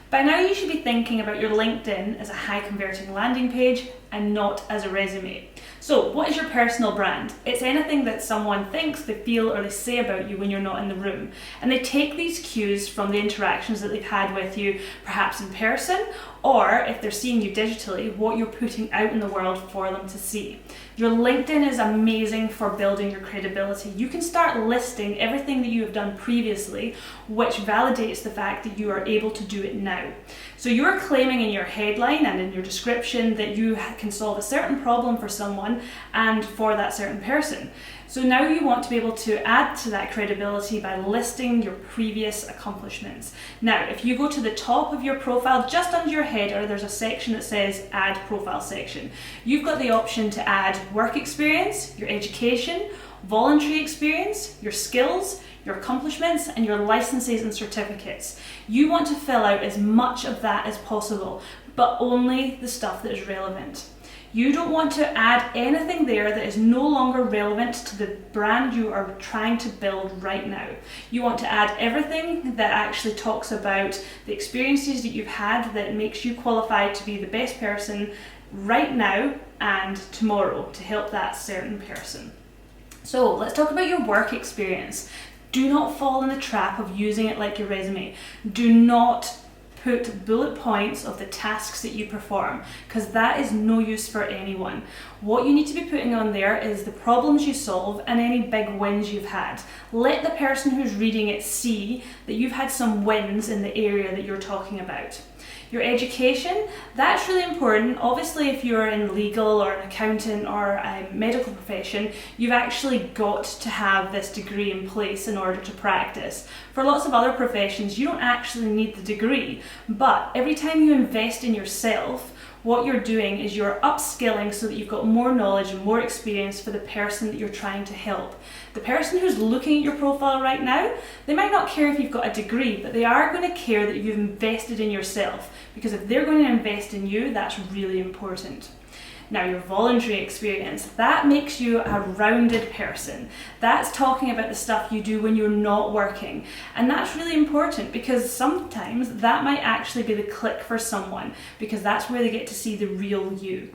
By now you should be thinking about your LinkedIn as a high converting landing page and not as a resume. So what is your personal brand? It's anything that someone thinks, they feel, or they say about you when you're not in the room. And they take these cues from the interactions that they've had with you, perhaps in person, or if they're seeing you digitally, what you're putting out in the world for them to see. Your LinkedIn is amazing for building your credibility. You can start listing everything that you have done previously, which validates the fact that you are able to do it now. So you're claiming in your headline and in your description that you can solve a certain problem for someone and for that certain person. So now you want to be able to add to that credibility by listing your previous accomplishments. Now, if you go to the top of your profile, just under your header, there's a section that says Add Profile Section. You've got the option to add work experience, your education, voluntary experience, your skills, your accomplishments, and your licenses and certificates. You want to fill out as much of that as possible, but only the stuff that is relevant. You don't want to add anything there that is no longer relevant to the brand you are trying to build right now. You want to add everything that actually talks about the experiences that you've had that makes you qualified to be the best person right now and tomorrow to help that certain person. So let's talk about your work experience. Do not fall in the trap of using it like your resume. Do not put bullet points of the tasks that you perform, because that is no use for anyone. What you need to be putting on there is the problems you solve and any big wins you've had. Let the person who's reading it see that you've had some wins in the area that you're talking about. Your education, that's really important. Obviously, if you're in legal or an accountant or a medical profession, you've actually got to have this degree in place in order to practice. For lots of other professions, you don't actually need the degree, but every time you invest in yourself, what you're doing is you're upskilling so that you've got more knowledge and more experience for the person that you're trying to help. The person who's looking at your profile right now, they might not care if you've got a degree, but they are going to care that you've invested in yourself, because if they're going to invest in you, that's really important. Now, your voluntary experience, that makes you a rounded person. That's talking about the stuff you do when you're not working. And that's really important because sometimes that might actually be the click for someone, because that's where they get to see the real you.